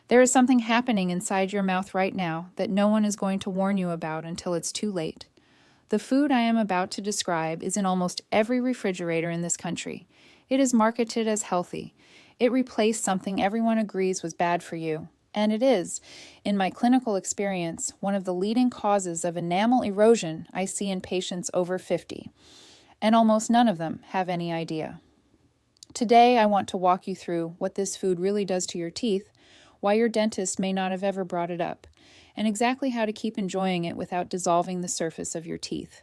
There is something happening inside your mouth right now that no one is going to warn you about until it's too late. The food I am about to describe is in almost every refrigerator in this country. It is marketed as healthy. It replaced something everyone agrees was bad for you. And it is, in my clinical experience, one of the leading causes of enamel erosion I see in patients over 50. And almost none of them have any idea. Today, I want to walk you through what this food really does to your teeth, why your dentist may not have ever brought it up, and exactly how to keep enjoying it without dissolving the surface of your teeth.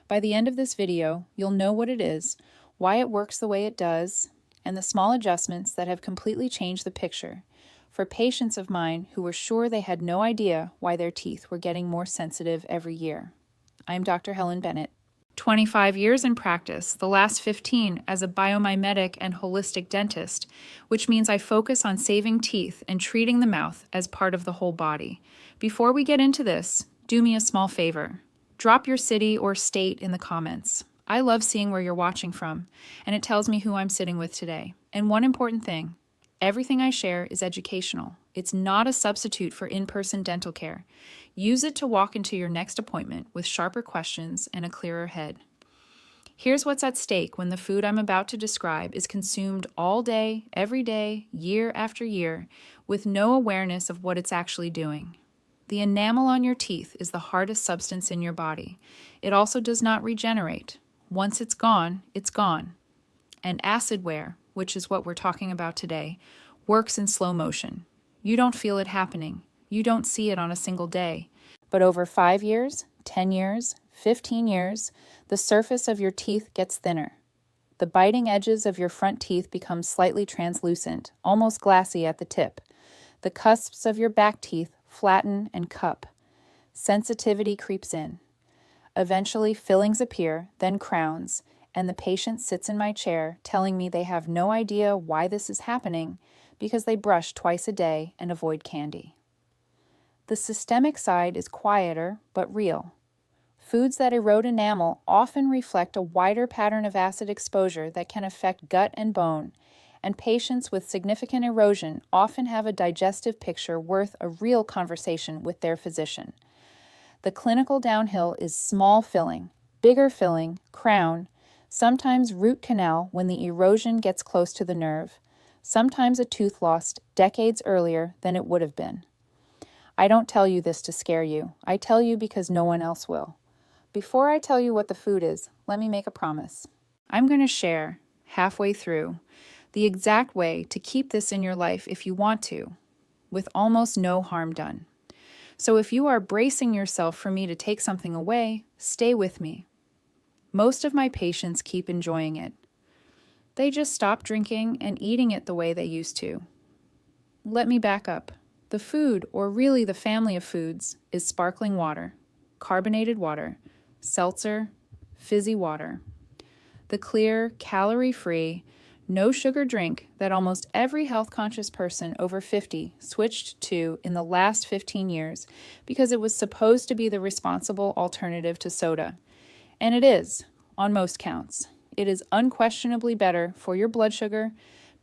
By the end of this video, you'll know what it is, why it works the way it does, and the small adjustments that have completely changed the picture for patients of mine who were sure they had no idea why their teeth were getting more sensitive every year. I'm Dr. Helen Bennett. 25 years in practice, the last 15 as a biomimetic and holistic dentist, which means I focus on saving teeth and treating the mouth as part of the whole body. Before we get into this, do me a small favor. Drop your city or state in the comments. I love seeing where you're watching from, and it tells me who I'm sitting with today. And one important thing, everything I share is educational. It's not a substitute for in-person dental care. Use it to walk into your next appointment with sharper questions and a clearer head. Here's what's at stake when the food I'm about to describe is consumed all day, every day, year after year, with no awareness of what it's actually doing. The enamel on your teeth is the hardest substance in your body. It also does not regenerate. Once it's gone, it's gone. And acid wear, which is what we're talking about today, works in slow motion. You don't feel it happening. You don't see it on a single day. But over 5 years, 10 years, 15 years, the surface of your teeth gets thinner. The biting edges of your front teeth become slightly translucent, almost glassy at the tip. The cusps of your back teeth flatten and cup. Sensitivity creeps in. Eventually, fillings appear, then crowns, and the patient sits in my chair telling me they have no idea why this is happening because they brush twice a day and avoid candy. The systemic side is quieter but real. Foods that erode enamel often reflect a wider pattern of acid exposure that can affect gut and bone, and patients with significant erosion often have a digestive picture worth a real conversation with their physician. The clinical downhill is small filling, bigger filling, crown, sometimes root canal when the erosion gets close to the nerve, sometimes a tooth lost decades earlier than it would have been. I don't tell you this to scare you. I tell you because no one else will. Before I tell you what the food is, let me make a promise. I'm going to share, halfway through, the exact way to keep this in your life if you want to, with almost no harm done. So if you are bracing yourself for me to take something away, stay with me. Most of my patients keep enjoying it. They just stop drinking and eating it the way they used to. Let me back up. The food, or really the family of foods, is sparkling water, carbonated water, seltzer, fizzy water. The clear, calorie-free, no-sugar drink that almost every health-conscious person over 50 switched to in the last 15 years because it was supposed to be the responsible alternative to soda. And it is, on most counts. It is unquestionably better for your blood sugar,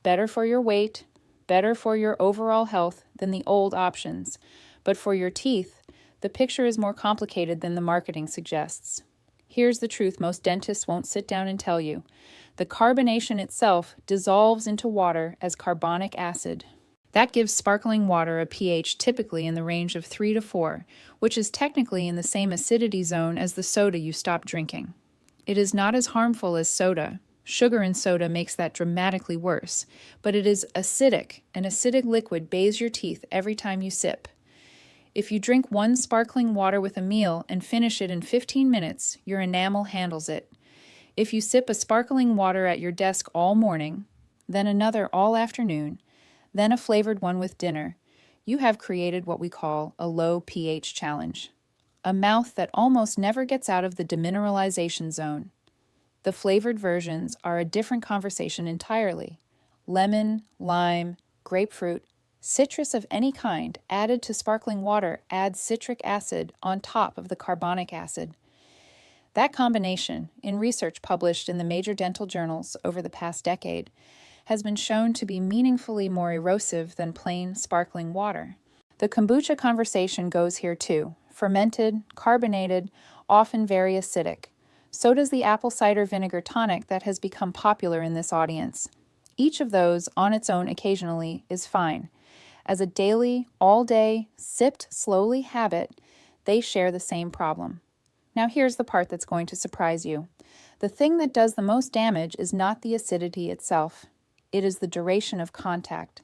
better for your weight, better for your overall health than the old options. But for your teeth, the picture is more complicated than the marketing suggests. Here's the truth most dentists won't sit down and tell you. The carbonation itself dissolves into water as carbonic acid. That gives sparkling water a pH typically in the range of 3 to 4, which is technically in the same acidity zone as the soda you stopped drinking. It is not as harmful as soda. Sugar in soda makes that dramatically worse, but it is acidic. An acidic liquid bathes your teeth every time you sip. If you drink one sparkling water with a meal and finish it in 15 minutes, your enamel handles it. If you sip a sparkling water at your desk all morning, then another all afternoon, then a flavored one with dinner, you have created what we call a low pH challenge. A mouth that almost never gets out of the demineralization zone. The flavored versions are a different conversation entirely. Lemon, lime, grapefruit, citrus of any kind added to sparkling water adds citric acid on top of the carbonic acid. That combination, in research published in the major dental journals over the past decade, has been shown to be meaningfully more erosive than plain, sparkling water. The kombucha conversation goes here too. Fermented, carbonated, often very acidic. So does the apple cider vinegar tonic that has become popular in this audience. Each of those, on its own occasionally, is fine. As a daily, all-day, sipped slowly habit, they share the same problem. Now here's the part that's going to surprise you. The thing that does the most damage is not the acidity itself. It is the duration of contact.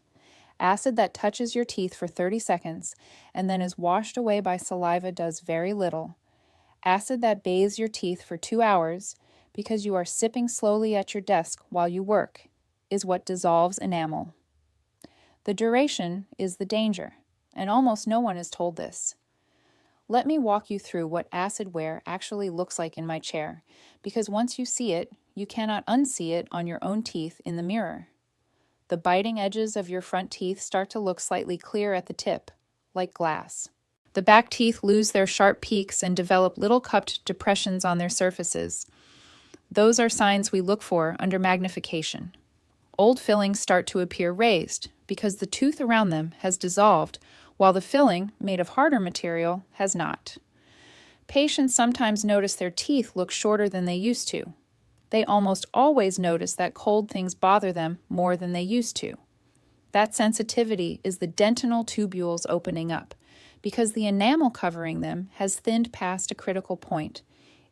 Acid that touches your teeth for 30 seconds and then is washed away by saliva does very little. Acid that bathes your teeth for 2 hours, because you are sipping slowly at your desk while you work, is what dissolves enamel. The duration is the danger, and almost no one is told this. Let me walk you through what acid wear actually looks like in my chair, because once you see it, you cannot unsee it on your own teeth in the mirror. The biting edges of your front teeth start to look slightly clear at the tip, like glass. The back teeth lose their sharp peaks and develop little cupped depressions on their surfaces. Those are signs we look for under magnification. Old fillings start to appear raised because the tooth around them has dissolved, while the filling, made of harder material, has not. Patients sometimes notice their teeth look shorter than they used to. They almost always notice that cold things bother them more than they used to. That sensitivity is the dentinal tubules opening up, because the enamel covering them has thinned past a critical point.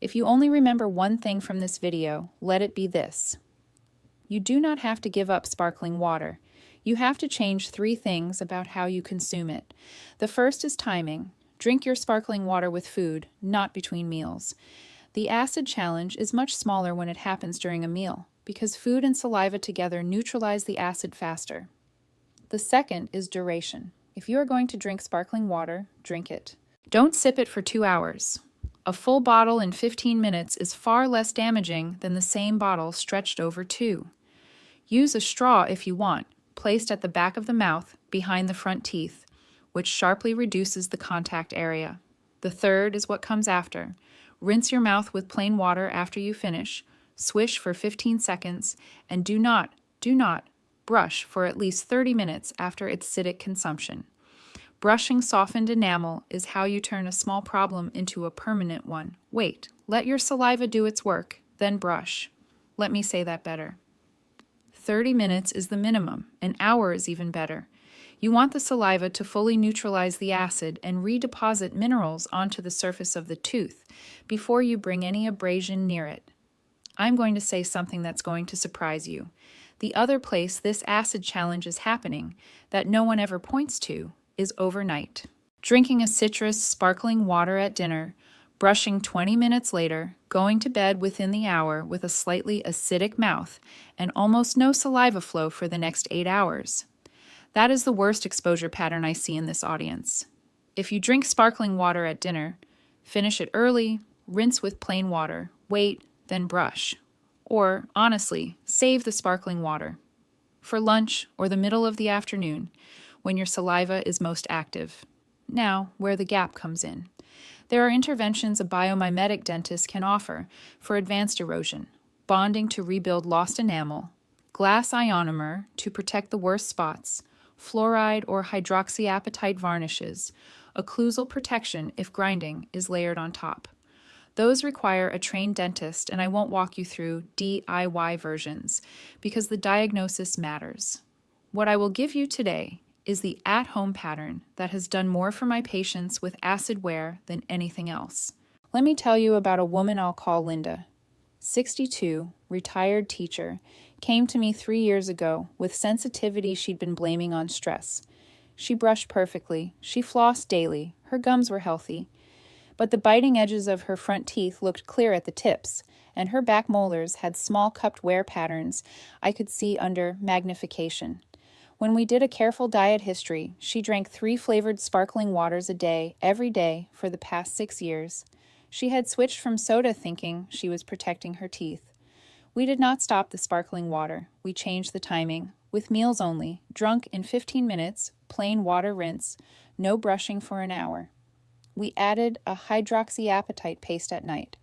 If you only remember one thing from this video, let it be this. You do not have to give up sparkling water. You have to change 3 things about how you consume it. The first is timing. Drink your sparkling water with food, not between meals. The acid challenge is much smaller when it happens during a meal, because food and saliva together neutralize the acid faster. The second is duration. If you are going to drink sparkling water, drink it. Don't sip it for 2 hours. A full bottle in 15 minutes is far less damaging than the same bottle stretched over 2. Use a straw if you want, placed at the back of the mouth, behind the front teeth, which sharply reduces the contact area. The third is what comes after. Rinse your mouth with plain water after you finish, swish for 15 seconds, and do not brush for at least 30 minutes after acidic consumption. Brushing softened enamel is how you turn a small problem into a permanent one. Wait, let your saliva do its work, then brush. Let me say that better. 30 minutes is the minimum. An hour is even better. You want the saliva to fully neutralize the acid and redeposit minerals onto the surface of the tooth before you bring any abrasion near it. I'm going to say something that's going to surprise you. The other place this acid challenge is happening, that no one ever points to, is overnight. Drinking a citrus, sparkling water at dinner, brushing 20 minutes later, going to bed within the hour with a slightly acidic mouth, and almost no saliva flow for the next 8 hours. That is the worst exposure pattern I see in this audience. If you drink sparkling water at dinner, finish it early, rinse with plain water, wait, then brush. Or, honestly, save the sparkling water for lunch or the middle of the afternoon, when your saliva is most active. Now, where the gap comes in. There are interventions a biomimetic dentist can offer for advanced erosion, bonding to rebuild lost enamel, glass ionomer to protect the worst spots, fluoride or hydroxyapatite varnishes, occlusal protection if grinding is layered on top. Those require a trained dentist, and I won't walk you through DIY versions because the diagnosis matters. What I will give you today is the at-home pattern that has done more for my patients with acid wear than anything else. Let me tell you about a woman I'll call Linda. 62, retired teacher, came to me 3 years ago with sensitivity she'd been blaming on stress. She brushed perfectly, she flossed daily, her gums were healthy, but the biting edges of her front teeth looked clear at the tips, and her back molars had small cupped wear patterns I could see under magnification. When we did a careful diet history, she drank 3 flavored sparkling waters a day, every day, for the past 6 years. She had switched from soda thinking she was protecting her teeth. We did not stop the sparkling water. We changed the timing, with meals only, drunk in 15 minutes, plain water rinse, no brushing for an hour. We added a hydroxyapatite paste at night.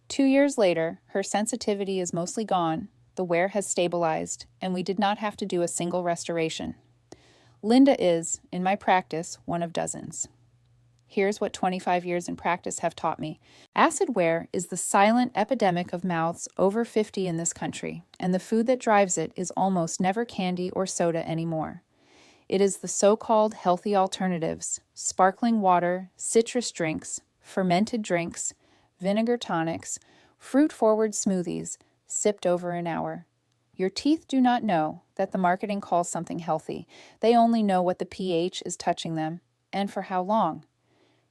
2 years later, her sensitivity is mostly gone, The wear has stabilized, and we did not have to do a single restoration. Linda is, in my practice, one of dozens. Here's what 25 years in practice have taught me. Acid wear is the silent epidemic of mouths over 50 in this country, and the food that drives it is almost never candy or soda anymore. It is the so-called healthy alternatives: sparkling water, citrus drinks, fermented drinks, vinegar tonics, fruit-forward smoothies, sipped over an hour. Your teeth do not know that the marketing calls something healthy. They only know what the pH is touching them, and for how long.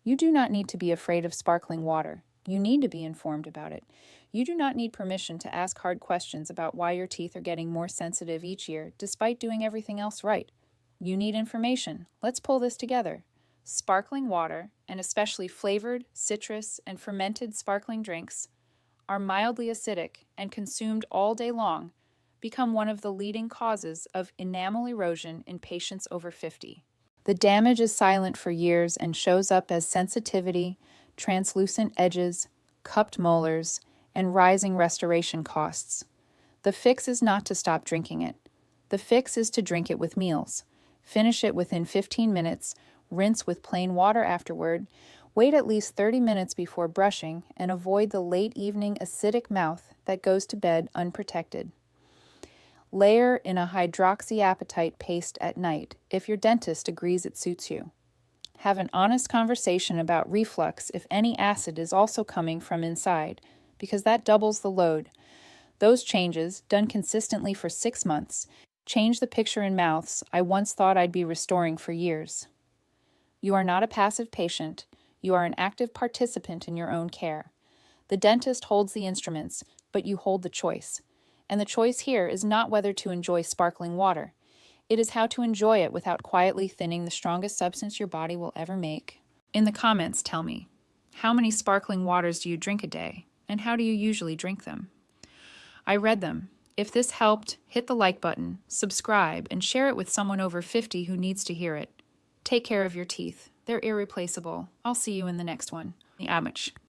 You do not need to be afraid of sparkling water. You need to be informed about it. You do not need permission to ask hard questions about why your teeth are getting more sensitive each year, despite doing everything else right. You need information. Let's pull this together. Sparkling water, and especially flavored, citrus, and fermented sparkling drinks, are mildly acidic and consumed all day long, become one of the leading causes of enamel erosion in patients over 50. The damage is silent for years and shows up as sensitivity, translucent edges, cupped molars, and rising restoration costs. The fix is not to stop drinking it. The fix is to drink it with meals. Finish it within 15 minutes, rinse with plain water afterward, wait at least 30 minutes before brushing, and avoid the late evening acidic mouth that goes to bed unprotected. Layer in a hydroxyapatite paste at night if your dentist agrees it suits you. Have an honest conversation about reflux if any acid is also coming from inside, because that doubles the load. Those changes, done consistently for 6 months, change the picture in mouths I once thought I'd be restoring for years. You are not a passive patient. You are an active participant in your own care. The dentist holds the instruments, but you hold the choice. And the choice here is not whether to enjoy sparkling water. It is how to enjoy it without quietly thinning the strongest substance your body will ever make. In the comments, tell me, how many sparkling waters do you drink a day, and how do you usually drink them? I read them. If this helped, hit the like button, subscribe, and share it with someone over 50 who needs to hear it. Take care of your teeth. They're irreplaceable. I'll see you in the next one. Amich.